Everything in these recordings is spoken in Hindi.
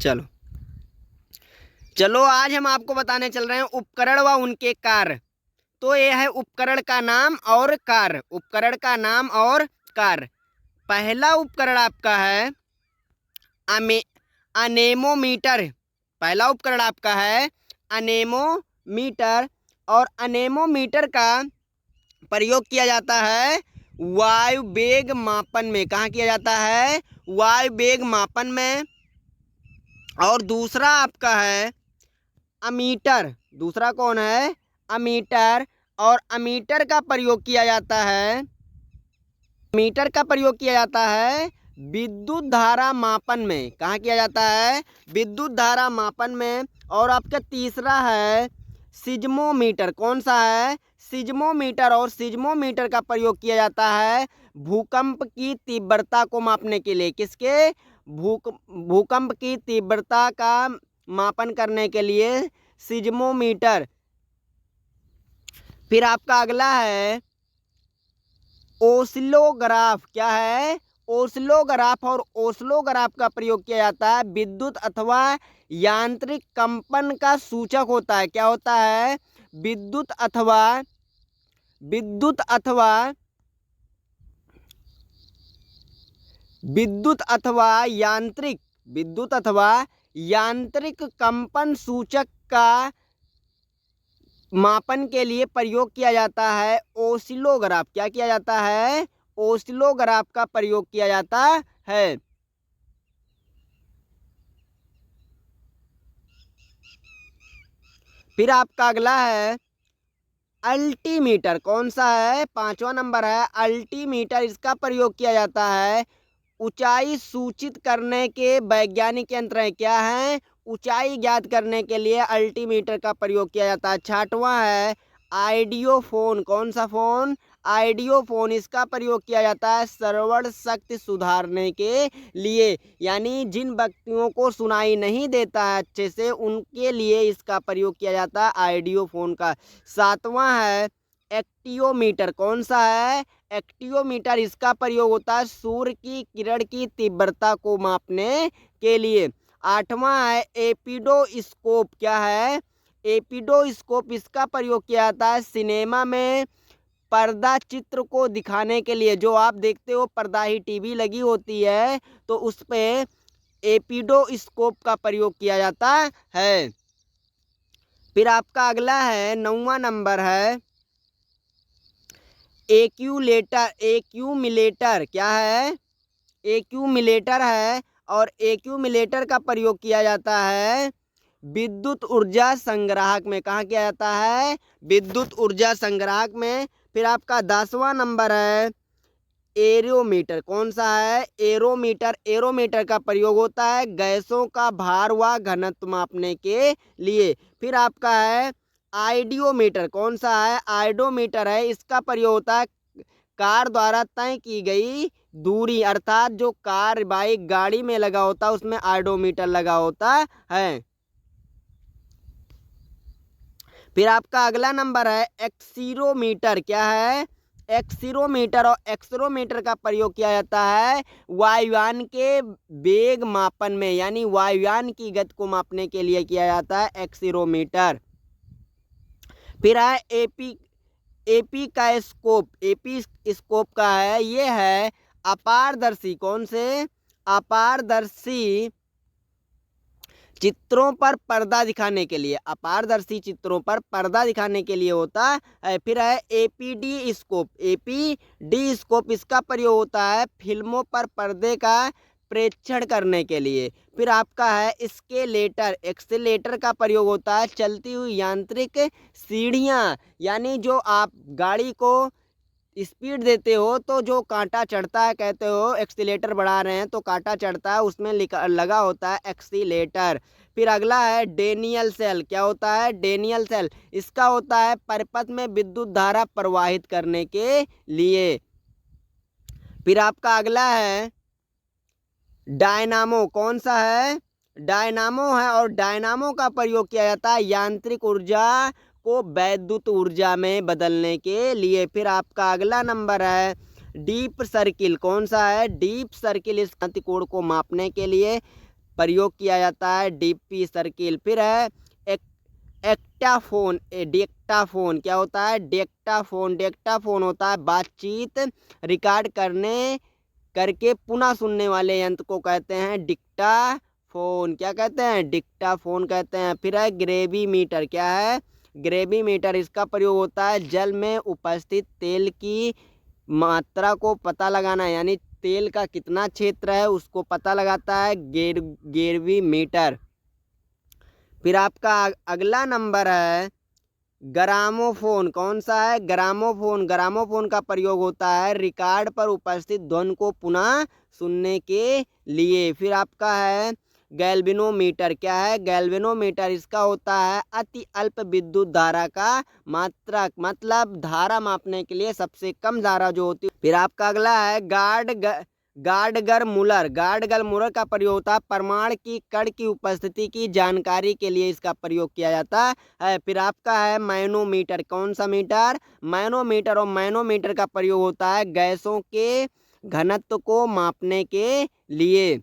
चलो चलो आज हम आपको बताने चल रहे हैं उपकरण व उनके कार्य। तो ये है उपकरण का नाम और कार्य। उपकरण का नाम और कार्य। पहला उपकरण आपका है अनेमोमीटर। पहला उपकरण आपका है अनेमोमीटर। और अनेमोमीटर का प्रयोग किया जाता है वायु वेग मापन में। कहाँ किया जाता है? वायु वेग मापन में। और दूसरा आपका है अमीटर। दूसरा कौन है? अमीटर। और अमीटर का प्रयोग किया जाता है विद्युत धारा मापन में। कहाँ किया जाता है? विद्युत धारा मापन में। और आपका तीसरा है सिज्मोमीटर। कौन सा है? सिज्मोमीटर। और सिज्मोमीटर का प्रयोग किया जाता है भूकंप की तीव्रता को मापने के लिए। किसके? भूकंप की तीव्रता का मापन करने के लिए सिज्मोमीटर। फिर आपका अगला है ओसिलोग्राफ। क्या है? ओसिलोग्राफ। और ओसिलोग्राफ का प्रयोग किया जाता है विद्युत अथवा यांत्रिक कंपन का सूचक होता है। क्या होता है? विद्युत अथवा यांत्रिक कंपन सूचक का मापन के लिए प्रयोग किया जाता है ओसिलोग्राफ। क्या किया जाता है? ओसिलोग्राफ का प्रयोग किया जाता है। फिर आपका अगला है अल्टीमीटर। कौन सा है? 5वां नंबर है अल्टीमीटर। इसका प्रयोग किया जाता है ऊंचाई सूचित करने के वैज्ञानिक यंत्र है। क्या है? ऊंचाई ज्ञात करने के लिए अल्टीमीटर का प्रयोग किया जाता है। 6वां है आइडियोफोन। कौन सा फोन? आइडियोफोन। इसका प्रयोग किया जाता है श्रवण शक्ति सुधारने के लिए। यानी जिन व्यक्तियों को सुनाई नहीं देता है अच्छे से, उनके लिए इसका प्रयोग किया जाता है आइडियोफोन का। 7वां है एक्टियोमीटर। कौन सा है? एक्टियोमीटर। इसका प्रयोग होता है सूर्य की किरण की तीव्रता को मापने के लिए। 8वां है एपिडोस्कोप। क्या है? एपिडोस्कोप। इसका प्रयोग किया जाता है सिनेमा में पर्दा चित्र को दिखाने के लिए। जो आप देखते हो पर्दा ही टीवी लगी होती है, तो उस पे एपिडोस्कोप का प्रयोग किया जाता है। फिर आपका अगला है 9वां नंबर है एक्यूमिलेटर। क्या है? एक्यूमिलेटर है। और एक्यूमिलेटर का प्रयोग किया जाता है विद्युत ऊर्जा संग्राहक में। कहाँ किया जाता है? विद्युत ऊर्जा संग्राहक में। फिर आपका 10वां नंबर है एरोमीटर। कौन सा है? एरोमीटर। एरोमीटर का प्रयोग होता है गैसों का भार व घनत्व मापने के लिए। फिर आपका है आइडियोमीटर। कौन सा है? आइडोमीटर है। इसका प्रयोग होता है कार द्वारा तय की गई दूरी, अर्थात जो कार बाइक गाड़ी में लगा होता है उसमें आइडोमीटर लगा होता है। फिर आपका अगला नंबर है एक्सीरोमीटर। क्या है? एक्सीरोमीटर। और एक्सीरोमीटर का प्रयोग किया जाता है वायुयान के वेग मापन में। यानी वायुयान की गति को मापने के लिए किया जाता है एक्सीरोमीटर। फिर है एपिकास्कोप। एपिस्कोप का है, ये है अपारदर्शी। कौन से? अपारदर्शी चित्रों पर पर्दा दिखाने के लिए। अपारदर्शी चित्रों पर पर्दा दिखाने के लिए होता है। फिर है एपीडी स्कोप। APD scope. इसका प्रयोग होता है फिल्मों पर पर्दे का प्रेक्षण करने के लिए। फिर आपका है स्केलेटर। एक्सेलेटर का प्रयोग होता है चलती हुई यांत्रिक सीढ़ियाँ। यानी जो आप गाड़ी को स्पीड देते हो तो जो कांटा चढ़ता है, कहते हो एक्सीलेटर बढ़ा रहे हैं तो कांटा चढ़ता है, उसमें लगा होता है एक्सीलेटर। फिर अगला है डेनियल सेल। क्या होता है? Daniell cell. इसका होता है परिपथ में विद्युत धारा प्रवाहित करने के लिए। फिर आपका अगला है डायनामो। कौन सा है? डायनामो है। और डायनामो का प्रयोग किया जाता है यांत्रिक ऊर्जा को वैद्युत ऊर्जा में बदलने के लिए। फिर आपका अगला नंबर है डीप सर्किल। कौन सा है? Deep circle. इस कांति कोण को मापने के लिए। प्रयोग किया जाता है डीपी सर्किल। फिर है एक्टाफोन। डेक्टाफोन क्या होता है? डेक्टाफोन। डेक्टाफोन होता है बातचीत रिकॉर्ड करके पुनः सुनने वाले यंत्र को कहते हैं डिक्टाफोन। क्या कहते हैं? डिक्टाफोन कहते हैं। फिर है ग्रेविमीटर। क्या है? ग्रेविमीटर। इसका प्रयोग होता है जल में उपस्थित तेल की मात्रा को पता लगाना, यानी तेल का कितना क्षेत्र है उसको पता लगाता है ग्रेविमीटर। फिर आपका अगला नंबर है ग्रामोफोन। कौन सा है? ग्रामोफोन। ग्रामोफोन का प्रयोग होता है रिकॉर्ड पर उपस्थित ध्वनि को पुनः सुनने के लिए। फिर आपका है गैल्वेनोमीटर। क्या है? गैल्वेनोमीटर। इसका होता है अति अल्प विद्युत धारा का मात्रक, मतलब धारा मापने के लिए सबसे कम धारा जो होती है। फिर आपका अगला है गार्डगर मूलर। गार्डगर मूलर का प्रयोग होता है परमाणु की कण की उपस्थिति की जानकारी के लिए इसका प्रयोग किया जाता है। फिर आपका है मैनोमीटर। कौन सा मीटर? मैनोमीटर। और मैनोमीटर का प्रयोग होता है गैसों के घनत्व को मापने के लिए।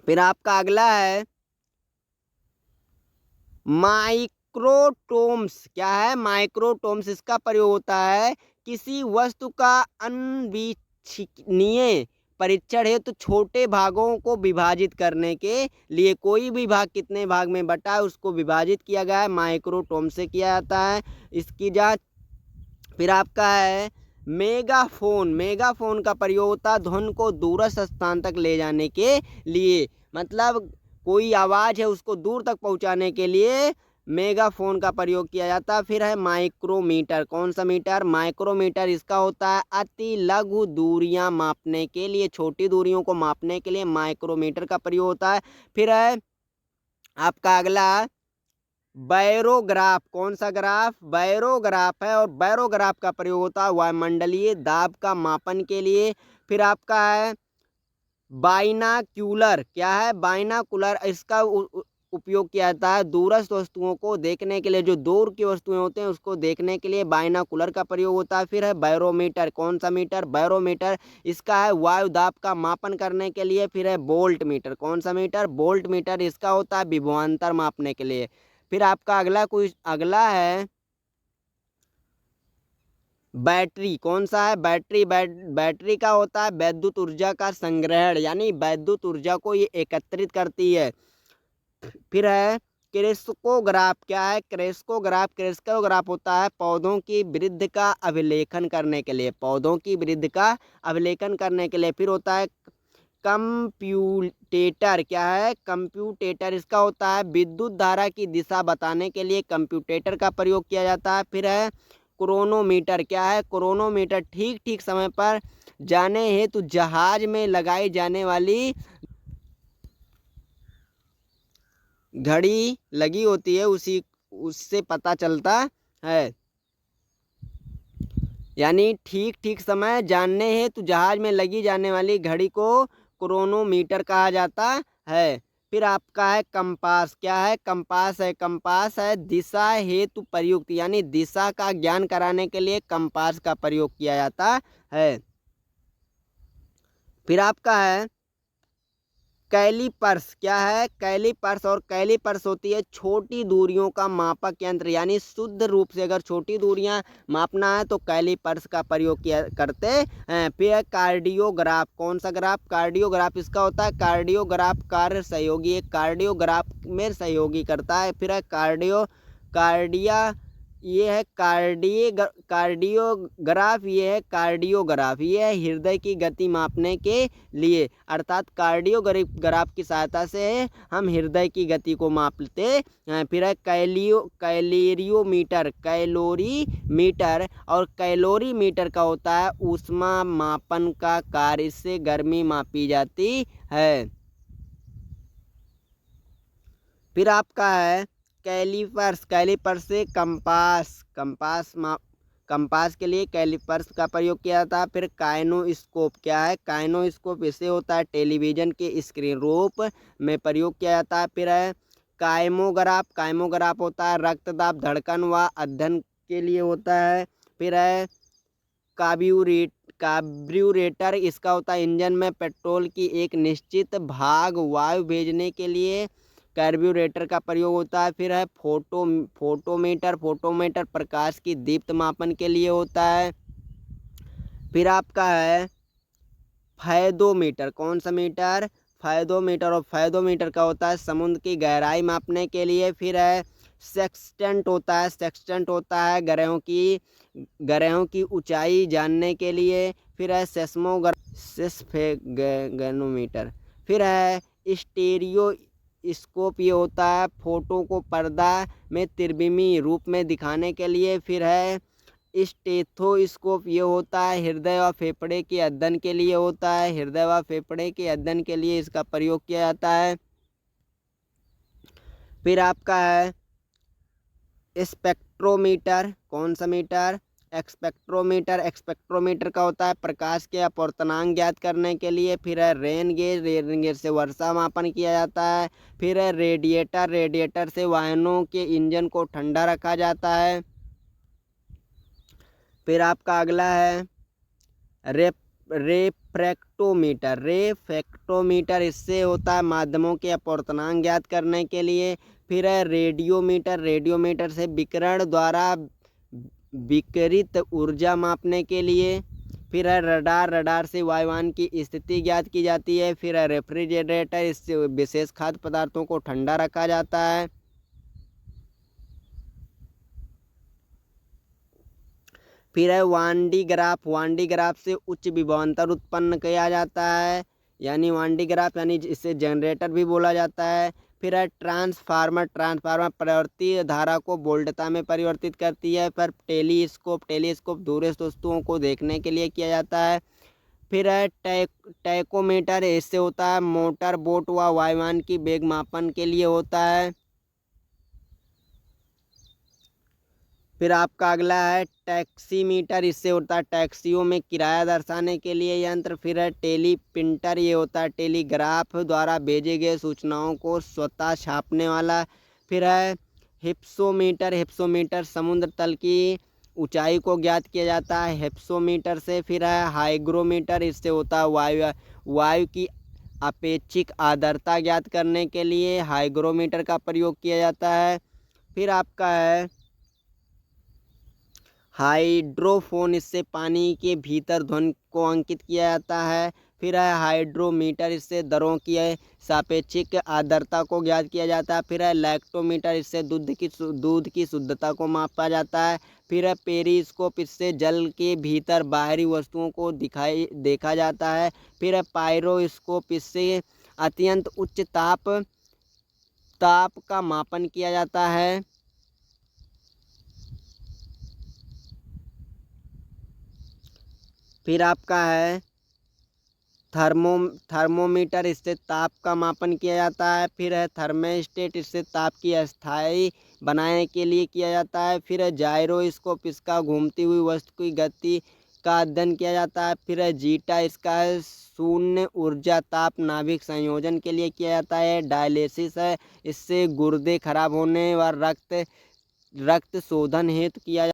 फिर आपका अगला है माइक्रोटोम्स। क्या है? माइक्रोटोम्स। इसका प्रयोग होता है किसी वस्तु का अनवीक्षणीय परीक्षण है तो छोटे भागों को विभाजित करने के लिए। कोई भी भाग कितने भाग में बटा है उसको विभाजित किया गया है, माइक्रोटोम से किया जाता है इसकी जांच। फिर आपका है मेगाफोन। मेगाफोन का प्रयोग होता है ध्वनि को दूरस्थ स्थान तक ले जाने के लिए, मतलब कोई आवाज़ है उसको दूर तक पहुंचाने के लिए मेगाफोन का प्रयोग किया जाता है। फिर है माइक्रोमीटर। कौन सा मीटर? माइक्रोमीटर। इसका होता है अति लघु दूरियां मापने के लिए, छोटी दूरियों को मापने के लिए माइक्रोमीटर का प्रयोग होता है। फिर है आपका अगला बैरोग्राफ। कौन सा ग्राफ? बैरोग्राफ है। और बैरोग्राफ का प्रयोग होता है वायुमंडलीय दाब का मापन के लिए। फिर आपका है बाइनाक्यूलर। क्या है? बाइनाकुलर। इसका उपयोग किया जाता है दूरस्थ वस्तुओं को देखने के लिए, जो दूर की वस्तुएं होते हैं उसको देखने के लिए बाइनाकुलर का प्रयोग होता है। फिर है बैरोमीटर। कौन सा मीटर? बैरोमीटर। इसका है वायु दाब का मापन करने के लिए। फिर है वोल्ट मीटर। कौन सा मीटर? Volt meter. इसका होता है विभवांतर मापने के लिए। फिर आपका अगला है बैटरी। कौन सा है? बैटरी। बैटरी का होता है वैद्युत ऊर्जा का संग्रहण, यानी वैद्युत ऊर्जा को ये एकत्रित करती है। फिर है क्रेस्कोग्राफ। क्या है? क्रेस्कोग्राफ। क्रेस्कोग्राफ होता है पौधों की वृद्धि का अभिलेखन करने के लिए, पौधों की वृद्धि का अभिलेखन करने के लिए। फिर होता है कंप्यूटेटर। क्या है? कंप्यूटेटर। इसका होता है विद्युत धारा की दिशा बताने के लिए कंप्यूटेटर का प्रयोग किया जाता है। फिर है क्रोनोमीटर। क्या है? क्रोनोमीटर। ठीक ठीक समय पर जाने हेतु जहाज में लगाई जाने वाली घड़ी लगी होती है, उससे पता चलता है, यानी ठीक ठीक समय जानने हेतु जहाज में लगी जाने वाली घड़ी को क्रोनोमीटर कहा जाता है। फिर आपका है कंपास। क्या है? कंपास है। कंपास है दिशा हेतु प्रयुक्त, यानी दिशा का ज्ञान कराने के लिए कंपास का प्रयोग किया जाता है। फिर आपका है कैलीपर्स। क्या है? कैलीपर्स। और कैलीपर्स होती है छोटी दूरियों का मापक यंत्र, यानी शुद्ध रूप से अगर छोटी दूरियां मापना है तो कैलीपर्स का प्रयोग किया करते हैं। फिर कार्डियोग्राफ। कौन सा ग्राफ? कार्डियोग्राफ। इसका होता है कार्डियोग्राफ कार्य सहयोगी, एक कार्डियोग्राफ में सहयोगी करता है। फिर है कार्डिया ये है कार्डियोग्राफ। ये है कार्डियोग्राफ। ये है हृदय की गति मापने के लिए, अर्थात कार्डियोग्राफ की सहायता से हम हृदय की गति को मापते हैं। फिर है कैलोरीमीटर। कैलोरीमीटर। और कैलोरीमीटर का होता है ऊष्मा मापन का कार्य, इससे गर्मी मापी जाती है। फिर आपका है कैलीपर्स। कैलीपर्स से कंपास के लिए कैलीपर्स का प्रयोग किया जाता है। फिर काइनोस्कोप। क्या है? काइनोस्कोप। इसे होता है टेलीविजन के स्क्रीन रूप में प्रयोग किया जाता है। फिर है काइमोग्राफ। काइमोग्राफ होता है रक्तदाब, धड़कन व अध्ययन के लिए होता है। फिर है कार्ब्यूरेटर इसका होता है इंजन में पेट्रोल की एक निश्चित भाग वायु भेजने के लिए कार्ब्यूरेटर का प्रयोग होता है। फिर है फोटोमीटर प्रकाश की दीप्त मापन के लिए होता है। फिर आपका है फायदोमीटर, कौन सा मीटर? फायदोमीटर। और फायदोमीटर का होता है समुद्र की गहराई मापने के लिए। फिर है सेक्सटेंट होता है, सेक्सटेंट होता है ग्रहों की ऊंचाई जानने के लिए। फिर है सेस्फेगनोमीटर। फिर है स्टीरियो स्कोप, ये होता है फोटो को पर्दा में त्रिविमी रूप में दिखाने के लिए। फिर है स्टेथोस्कोप, ये होता है हृदय व फेफड़े के अध्ययन के लिए होता है, हृदय व फेफड़े के अध्ययन के लिए इसका प्रयोग किया जाता है। फिर आपका है स्पेक्ट्रोमीटर, कौन सा मीटर? एक्सपेक्ट्रोमीटर। एक्सपेक्ट्रोमीटर का होता है प्रकाश के अपूर्णांक ज्ञात करने के लिए। फिर है रेन गेज से वर्षा मापन किया जाता है। फिर है रेडिएटर, रेडिएटर से वाहनों के इंजन को ठंडा रखा जाता है। फिर आपका अगला है रेफ्रैक्टोमीटर, रेफ्रैक्टोमीटर इससे होता है माध्यमों के अपूर्णांक ज्ञात करने के लिए। फिर है रेडियोमीटर, रेडियोमीटर से विकिरण द्वारा विकिरित ऊर्जा मापने के लिए। फिर है रडार, रडार से वायुयान की स्थिति ज्ञात की जाती है। फिर है रेफ्रिजरेटर, इससे विशेष खाद्य पदार्थों को ठंडा रखा जाता है। फिर है वांडी ग्राफ, वांडी ग्राफ से उच्च विभवांतर उत्पन्न किया जाता है, यानी वांडी ग्राफ यानी इसे जनरेटर भी बोला जाता है। फिर है ट्रांसफार्मर, ट्रांसफार्मर प्रवृत्ति धारा को वोल्टता में परिवर्तित करती है। फिर टेलीस्कोप, टेलीस्कोप दूरस्थ वस्तुओं को देखने के लिए किया जाता है। फिर है टैकोमीटर, इससे होता है मोटर बोट व वायुयान की वेग मापन के लिए होता है। फिर आपका अगला है टैक्सीमीटर, इससे होता है टैक्सियों में किराया दर्शाने के लिए यंत्र। फिर है टेलीप्रिंटर, ये होता है टेलीग्राफ द्वारा भेजे गए सूचनाओं को स्वतः छापने वाला। फिर है हिप्सोमीटर, हिप्सोमीटर समुद्र तल की ऊंचाई को ज्ञात किया जाता है हिप्सोमीटर से। फिर है हाइग्रोमीटर, इससे होता है वायु की अपेक्षिक आर्द्रता ज्ञात करने के लिए हाइग्रोमीटर का प्रयोग किया जाता है। फिर आपका है हाइड्रोफोन, इससे पानी के भीतर ध्वनि को अंकित किया जाता है। फिर है हाइड्रोमीटर, इससे दरों की सापेक्षिक आर्द्रता को ज्ञात किया जाता है। फिर है लैक्टोमीटर, इससे दूध की शुद्धता को मापा जाता है। फिर है पेरिस्कोप, इससे जल के भीतर बाहरी वस्तुओं को देखा जाता है। फिर है पायरोस्कोप, इससे अत्यंत उच्च ताप का मापन किया जाता है। फिर आपका है थर्मोमीटर, इससे ताप का मापन किया जाता है। फिर है थर्मोस्टेट, इससे ताप की अस्थायी बनाने के लिए किया जाता है। फिर है जायरोस्कोप, इसका घूमती हुई वस्तु की गति का अध्ययन किया जाता है। फिर है जीटा, इसका शून्य ऊर्जा ताप नाभिक संयोजन के लिए किया जाता है। डायलिसिस है, इससे गुर्दे खराब होने व रक्त शोधन हेतु किया